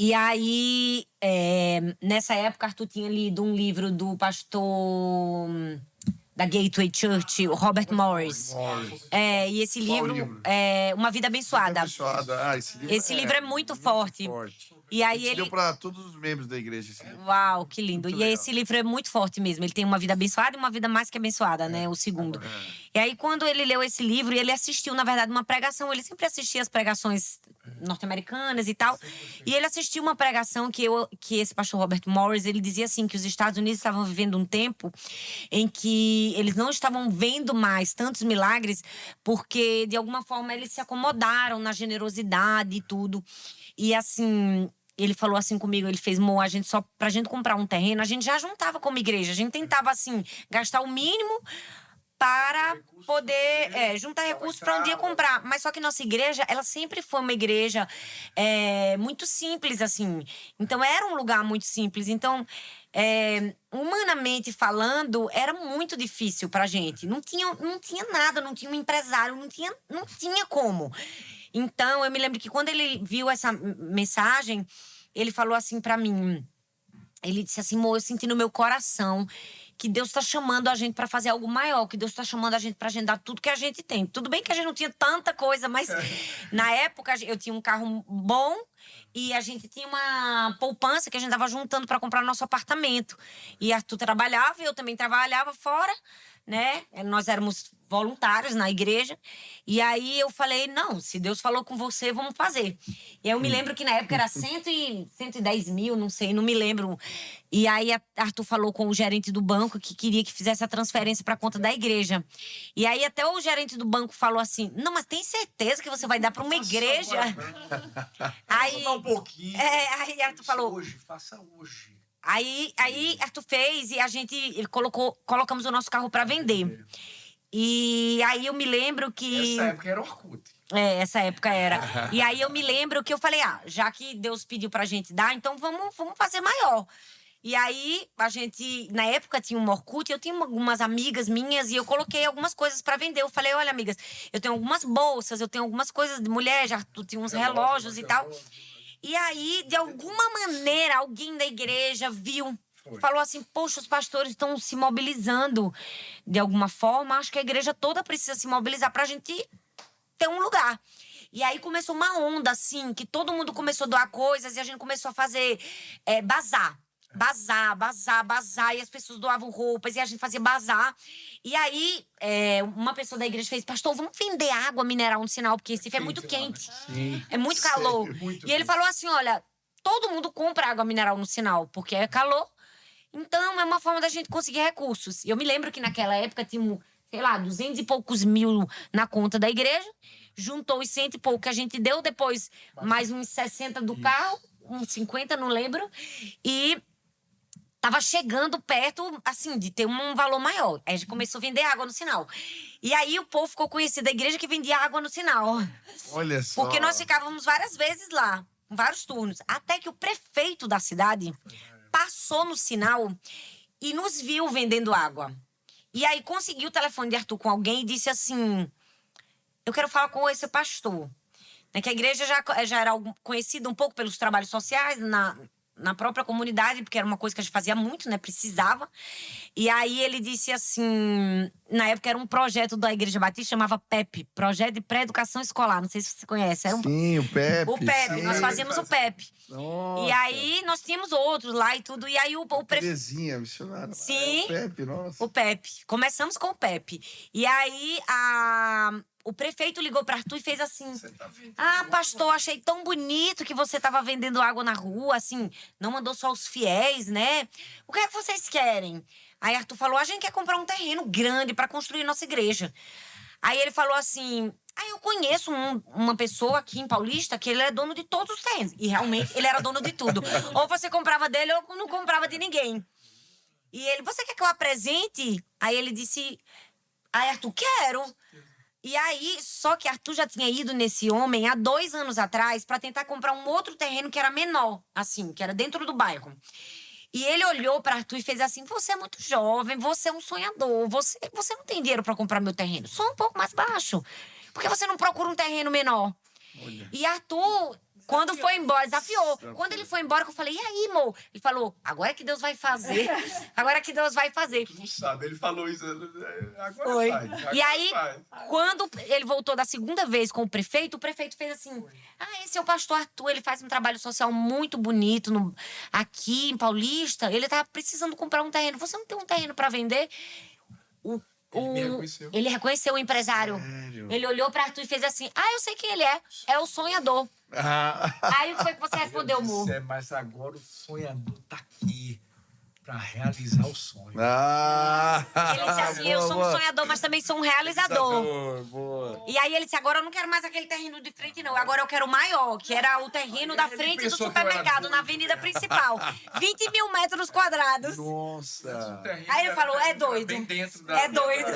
E aí, nessa época, Arthur tinha lido um livro do pastor da Gateway Church, o Robert Morris. E esse livro, livro? é Uma Vida Abençoada. Abençoada. Esse livro é muito forte. E aí Ele ele... deu para todos os membros da igreja. Esse livro. Uau, que lindo. Muito E legal. esse livro é muito forte mesmo. Ele tem uma vida abençoada e uma vida mais que abençoada, né? O segundo. E aí, quando ele leu esse livro, ele assistiu, na verdade, uma pregação. Ele sempre assistia as pregações norte-americanas e tal. E ele assistiu uma pregação que esse pastor Robert Morris, ele dizia assim, que os Estados Unidos estavam vivendo um tempo em que eles não estavam vendo mais tantos milagres porque, de alguma forma, eles se acomodaram na generosidade e tudo. E, assim... Ele falou assim comigo, ele fez, pra gente comprar um terreno, a gente já juntava como igreja. A gente tentava, assim, gastar o mínimo para poder juntar recursos para um dia comprar. Mas só que nossa igreja, ela sempre foi uma igreja muito simples, assim. Então, era um lugar muito simples. Então, humanamente falando, era muito difícil pra gente. Não tinha nada, não tinha um empresário, não tinha como. Então, eu me lembro que quando ele viu essa mensagem, ele falou assim pra mim. Ele disse assim, amor, eu senti no meu coração que Deus está chamando a gente para fazer algo maior, que Deus está chamando a gente para agendar tudo que a gente tem. Tudo bem que a gente não tinha tanta coisa, mas na época eu tinha um carro bom e a gente tinha uma poupança que a gente estava juntando para comprar nosso apartamento. E Arthur trabalhava e eu também trabalhava fora, né? Nós éramos voluntários na igreja. E aí eu falei, não, se Deus falou com você, vamos fazer. E aí eu me lembro que na época era 110 mil, não sei, não me lembro. E aí Arthur falou com o gerente do banco que queria que fizesse a transferência para a conta da igreja. E aí até o gerente do banco falou assim, não, mas tem certeza que você vai dar para uma igreja? Aí, um pouquinho. Aí Arthur falou... Faça hoje. Aí Arthur fez e a gente colocamos o nosso carro para vender. E aí eu me lembro que... Essa época era Orkut. Essa época era. E aí eu me lembro que eu falei, já que Deus pediu pra gente dar, então vamos fazer maior. E aí a gente, na época tinha um Orkut, eu tinha algumas amigas minhas e eu coloquei algumas coisas pra vender. Eu falei, olha amigas, eu tenho algumas bolsas, eu tenho algumas coisas de mulher, já tinha uns relógios e tal. E aí, de alguma maneira, alguém da igreja viu. Falou assim, poxa, os pastores estão se mobilizando de alguma forma. Acho que a igreja toda precisa se mobilizar pra gente ter um lugar. E aí começou uma onda, assim, que todo mundo começou a doar coisas e a gente começou a fazer bazar. Bazar. E as pessoas doavam roupas e a gente fazia bazar. E aí, uma pessoa da igreja fez, pastor, vamos vender água mineral no sinal, porque Recife é muito quente. Sim. É muito calor. Muito e ele quente. falou assim, olha, todo mundo compra água mineral no sinal, porque é calor. Então, é uma forma da gente conseguir recursos. E eu me lembro que naquela época tinha, sei lá, 200 e poucos mil na conta da igreja. Juntou os 100 e pouco que a gente deu. Depois, mais uns 60 do carro. Uns 50, não lembro. E tava chegando perto, assim, de ter um valor maior. Aí a gente começou a vender água no sinal. E aí o povo ficou conhecido da igreja que vendia água no sinal. Olha só. Porque nós ficávamos várias vezes lá. Vários turnos. Até que o prefeito da cidade passou no sinal e nos viu vendendo água. E aí conseguiu o telefone de Arthur com alguém e disse assim, eu quero falar com esse pastor. Que a igreja já era conhecida um pouco pelos trabalhos sociais na própria comunidade, porque era uma coisa que a gente fazia muito, né? Precisava. E aí ele disse assim... Na época era um projeto da Igreja Batista, chamava PEP. Projeto de Pré-Educação Escolar. Não sei se você conhece. Era Sim, o PEP. O PEP. Sim. Nós fazíamos o PEP. Nossa. E aí nós tínhamos outros lá e tudo. E aí o prefeito... Terezinha, missionária. Sim. O PEP, nossa. O PEP. Começamos com o PEP. E aí o prefeito ligou para Arthur e fez assim... pastor, achei tão bonito que você estava vendendo água na rua, assim, não mandou só os fiéis, né? O que é que vocês querem? Aí Arthur falou, a gente quer comprar um terreno grande para construir nossa igreja. Aí ele falou assim... eu conheço uma pessoa aqui em Paulista que ele é dono de todos os terrenos. E realmente ele era dono de tudo. Ou você comprava dele ou não comprava de ninguém. E ele, você quer que eu apresente? Aí ele disse, Arthur, quero. E aí, só que Arthur já tinha ido nesse homem há 2 anos atrás para tentar comprar um outro terreno que era menor, assim, que era dentro do bairro. E ele olhou para Arthur e fez assim, você é muito jovem, você é um sonhador, você não tem dinheiro para comprar meu terreno, só um pouco mais baixo. Por que você não procura um terreno menor? Olha. E Arthur, quando foi embora, desafiou. Quando ele foi embora, eu falei, e aí, amor? Ele falou, agora é que Deus vai fazer. Agora é que Deus vai fazer. Tu não sabe, ele falou isso. Agora foi. faz. Agora e aí, faz. Quando ele voltou da segunda vez com o prefeito fez assim, esse é o pastor Arthur, ele faz um trabalho social muito bonito aqui em Paulista. Ele tá precisando comprar um terreno. Você não tem um terreno para vender? Ele reconheceu o empresário. Sério? Ele olhou para Arthur e fez assim, eu sei quem ele é. É o sonhador. Aí o que foi que você respondeu, amor? Mas agora o sonhador tá aqui. para realizar o sonho. Ele disse assim, eu sou um sonhador, mas também sou um realizador. Boa. E aí ele disse, agora eu não quero mais aquele terreno de frente, não. Agora eu quero o maior, que era o terreno da frente do supermercado, na avenida principal. 20 mil metros quadrados. Nossa. Aí ele falou, é doido. Bem dentro da... É doido.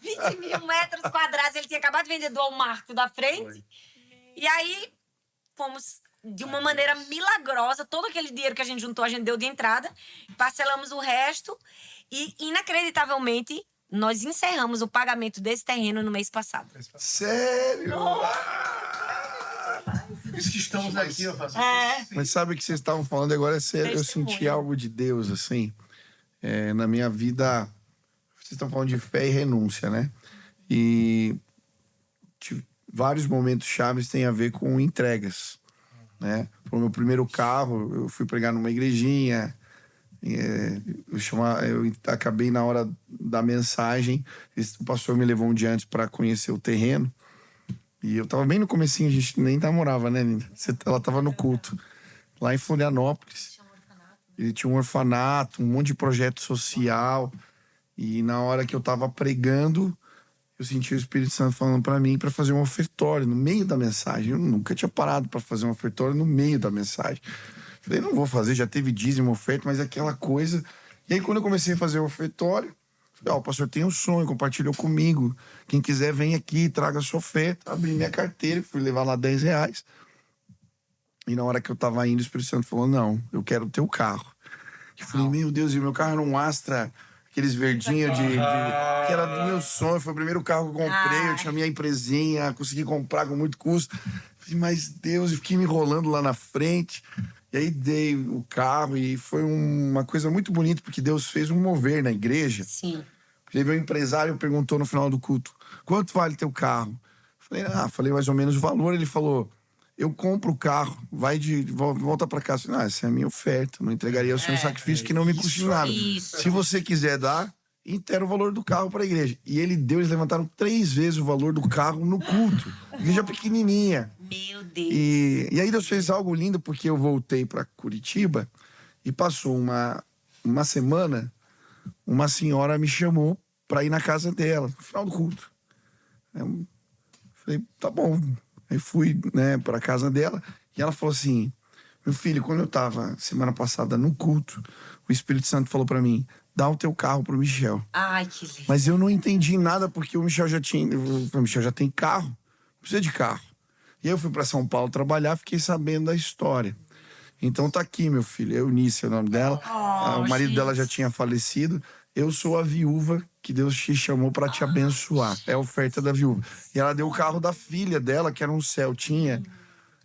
20 mil metros quadrados. Ele tinha acabado de vender do Walmart da frente. E aí, fomos de uma maneira milagrosa. Todo aquele dinheiro que a gente juntou, a gente deu de entrada. Parcelamos o resto. E, inacreditavelmente, nós encerramos o pagamento desse terreno no mês passado. Sério? Por isso que estamos aqui, ó, fazendo isso. Mas sabe o que vocês estavam falando agora? É sério, eu Testemunho. senti algo de Deus, assim. Na minha vida, vocês estão falando de fé e renúncia, né? E vários momentos chaves têm a ver com entregas, né? O meu primeiro carro, eu fui pregar numa igrejinha, eu acabei na hora da mensagem, o pastor me levou um dia antes para conhecer o terreno, e eu tava bem no comecinho, a gente nem namorava, né, Linda? Ela tava no culto, lá em Florianópolis. Ele tinha um orfanato, um monte de projeto social, e na hora que eu tava pregando, eu senti o Espírito Santo falando para mim para fazer um ofertório no meio da mensagem. Eu nunca tinha parado para fazer um ofertório no meio da mensagem. Falei, não vou fazer, já teve dízimo, oferta, mas aquela coisa. E aí, quando eu comecei a fazer o ofertório, falei, o pastor tem um sonho, compartilhou comigo. Quem quiser, vem aqui, traga sua oferta. Abri minha carteira, fui levar lá R$10. E na hora que eu tava indo, o Espírito Santo falou, não, eu quero o teu carro. Eu falei, meu Deus, e o meu carro era um Astra, aqueles verdinhos que era do meu sonho, foi o primeiro carro que eu comprei, eu tinha minha empresinha, consegui comprar com muito custo. Falei, mas Deus, eu fiquei me enrolando lá na frente. E aí dei o carro e foi uma coisa muito bonita, porque Deus fez um mover na igreja. Sim. Teve um empresário que perguntou no final do culto, quanto vale teu carro? Falei mais ou menos o valor. Ele falou, eu compro o carro, volta pra casa. Falei, essa é a minha oferta, não entregaria o seu sacrifício que não me custe nada. Isso. Se você quiser dar, inteira o valor do carro pra igreja. E ele deu, eles levantaram 3 vezes o valor do carro no culto. Igreja pequenininha. Meu Deus. E aí Deus fez algo lindo, porque eu voltei para Curitiba e passou uma semana, uma senhora me chamou para ir na casa dela, no final do culto. Eu falei, tá bom. Aí fui, né, para casa dela e ela falou assim, meu filho, quando eu tava semana passada no culto, o Espírito Santo falou para mim, dá o teu carro pro Michel. Ai, que lindo. Mas eu não entendi nada, porque o Michel já tem carro, não precisa de carro. E aí eu fui para São Paulo trabalhar, fiquei sabendo da história. Então tá aqui, meu filho, Eunice é o nome dela. O marido dela já tinha falecido. Eu sou a viúva que Deus te chamou para te abençoar. É a oferta da viúva. E ela deu o carro da filha dela, que era um Celtinha.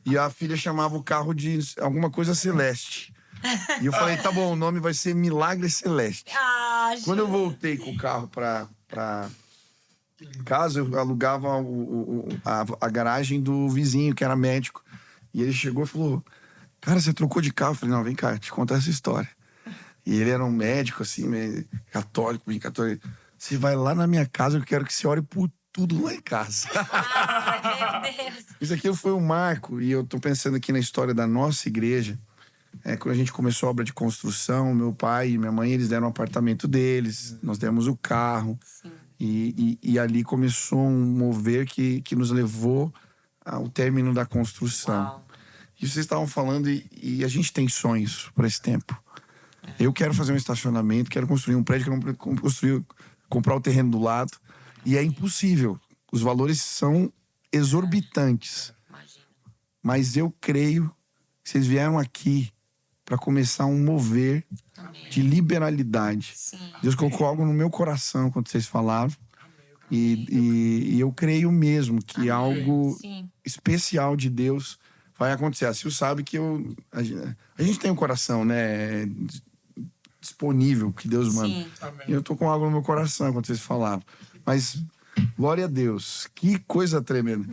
E a filha chamava o carro de alguma coisa celeste. E eu falei, tá bom, o nome vai ser Milagre Celeste. Quando eu voltei com o carro pra casa, eu alugava a garagem do vizinho, que era médico. E ele chegou e falou, cara, você trocou de carro? Eu falei, não, vem cá, te contar essa história. E ele era um médico, assim, meio católico, bem católico. Você vai lá na minha casa, eu quero que você ore por tudo lá em casa. Ai, meu Deus. Isso aqui foi um marco, e eu tô pensando aqui na história da nossa igreja. Quando a gente começou a obra de construção, meu pai e minha mãe, eles deram o apartamento deles, nós demos o carro. Sim. E ali começou um mover que nos levou ao término da construção. Uau. E vocês estavam falando, e a gente tem sonhos para esse tempo. Eu quero fazer um estacionamento, quero construir um prédio, quero comprar o terreno do lado. E é impossível. Os valores são exorbitantes. Imagina. Mas eu creio que vocês vieram aqui para começar um mover de liberalidade. Sim. Deus colocou algo no meu coração quando vocês falavam. E eu creio mesmo que algo Sim. especial de Deus vai acontecer. A Sil sabe que a gente tem um coração, né, disponível, que Deus manda. Sim. E eu tô com algo no meu coração quando vocês falavam. Mas, glória a Deus, que coisa tremenda.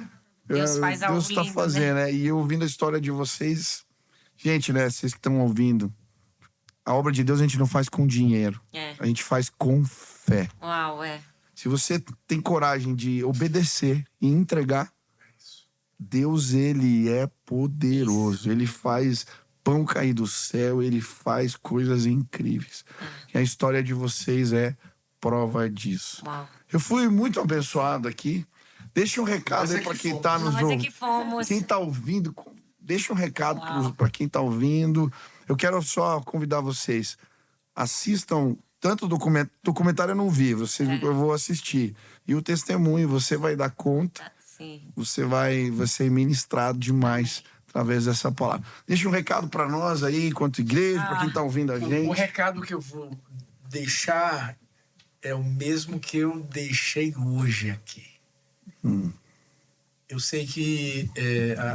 Deus faz algo Deus tá lindo, fazendo, né? E eu ouvindo a história de vocês, gente, né, vocês que estão ouvindo, a obra de Deus a gente não faz com dinheiro, a gente faz com fé. Uau, Se você tem coragem de obedecer e entregar, Deus, ele é poderoso. Ele faz pão cair do céu, ele faz coisas incríveis. E a história de vocês é prova disso. Uau. Eu fui muito abençoado aqui. Deixa um recado aí para quem está nos Nós é ouvindo. que fomos. Quem está ouvindo, deixa um recado para quem está ouvindo. Eu quero só convidar vocês. Assistam tanto o documentário eu não vi, eu vou assistir. E o testemunho, você vai dar conta. Sim. Você vai ser ministrado demais através dessa palavra. Deixa um recado para nós aí, enquanto igreja, para quem está ouvindo a gente. O recado que eu vou deixar é o mesmo que eu deixei hoje aqui. Eu sei que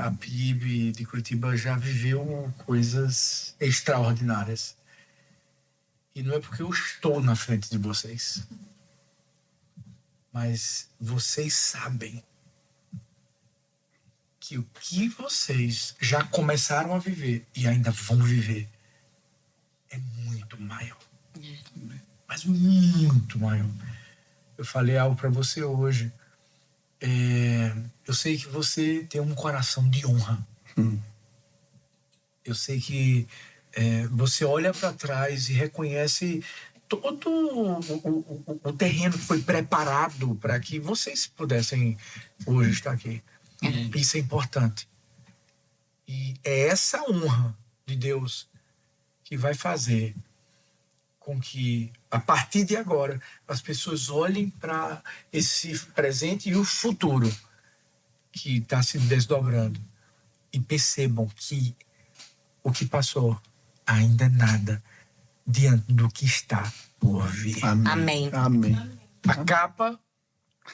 a PIB de Curitiba já viveu coisas extraordinárias. E não é porque eu estou na frente de vocês. Mas vocês sabem que o que vocês já começaram a viver e ainda vão viver é muito maior. Mas muito maior. Eu falei algo para você hoje. Eu sei que você tem um coração de honra. Eu sei que você olha para trás e reconhece todo o terreno que foi preparado para que vocês pudessem hoje estar aqui. Isso é importante. E é essa honra de Deus que vai fazer com que, a partir de agora, as pessoas olhem para esse presente e o futuro que está se desdobrando e percebam que o que passou ainda é nada diante do que está por vir. Amém. Amém. A capa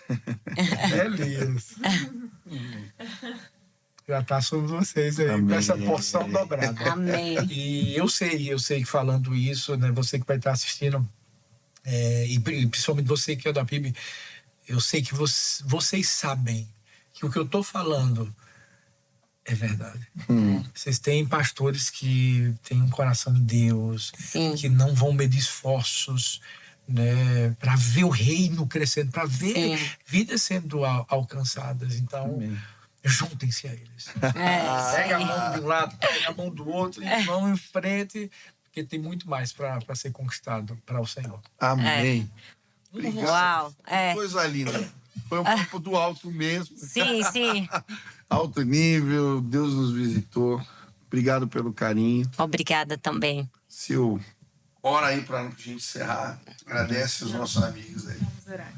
é lisa. Já está sobre vocês aí, Amém. com essa porção dobrada. Amém. E eu sei que falando isso, né, você que vai estar assistindo, e principalmente você que é da PIB, eu sei que vocês sabem que o que eu estou falando é verdade. Vocês têm pastores que têm um coração de Deus, Sim. que não vão medir esforços, né, para ver o reino crescendo, para ver Sim. vidas sendo alcançadas. Então, juntem-se a eles. Pega a mão de um lado, pega a mão do outro e vão em frente, porque tem muito mais para ser conquistado para o Senhor. Amém. Obrigado. Uau. Coisa linda. Foi um papo do alto mesmo. Sim, sim. Alto nível, Deus nos visitou. Obrigado pelo carinho. Obrigada também. Sil, ora aí para a gente encerrar. Agradece os nossos amigos aí. Vamos orar.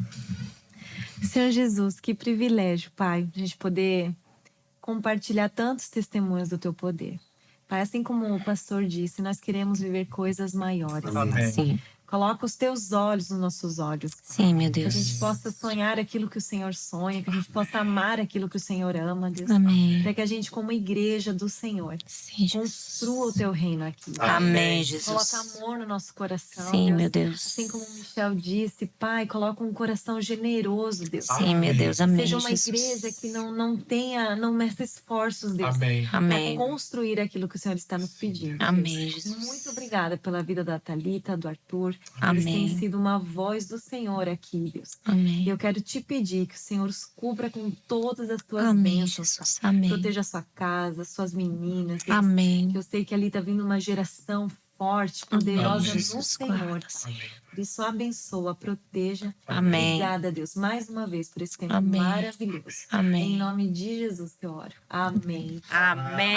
Senhor Jesus, que privilégio, Pai, a gente poder compartilhar tantos testemunhos do Teu poder. Pai, assim como o pastor disse, nós queremos viver coisas maiores. Amém. Sim. Coloca os Teus olhos nos nossos olhos. Sim, meu Que a Deus. gente possa sonhar aquilo que o Senhor sonha, que a gente possa amar aquilo que o Senhor ama, Deus. Amém. Para que a gente, como igreja do Senhor, Sim, Jesus. construa o Teu reino aqui. Amém, Jesus. Coloca amor no nosso coração, Sim, Deus. meu Deus. Assim como o Michel disse, Pai, coloca um coração generoso, Deus. Sim, meu Deus. Amém, Seja uma Jesus. igreja que não meça esforços, Deus. Amém. Amém. Para construir aquilo que o Senhor está nos pedindo. Amém, Deus. Jesus. Muito obrigada pela vida da Thalita, do Arthur. Amém. Eles têm sido uma voz do Senhor aqui, Deus. E Amém. eu quero te pedir que o Senhor os cubra com todas as tuas Amém, bênçãos. Jesus. Amém. Proteja a sua casa, suas meninas. Deus. Amém. Eu sei que ali está vindo uma geração forte, poderosa Amém, no Jesus. Senhor. Amém. Por isso, abençoa, proteja. Amém. Obrigada, Deus, mais uma vez por esse tempo Amém. maravilhoso. Amém. Em nome de Jesus que eu oro. Amém. Amém.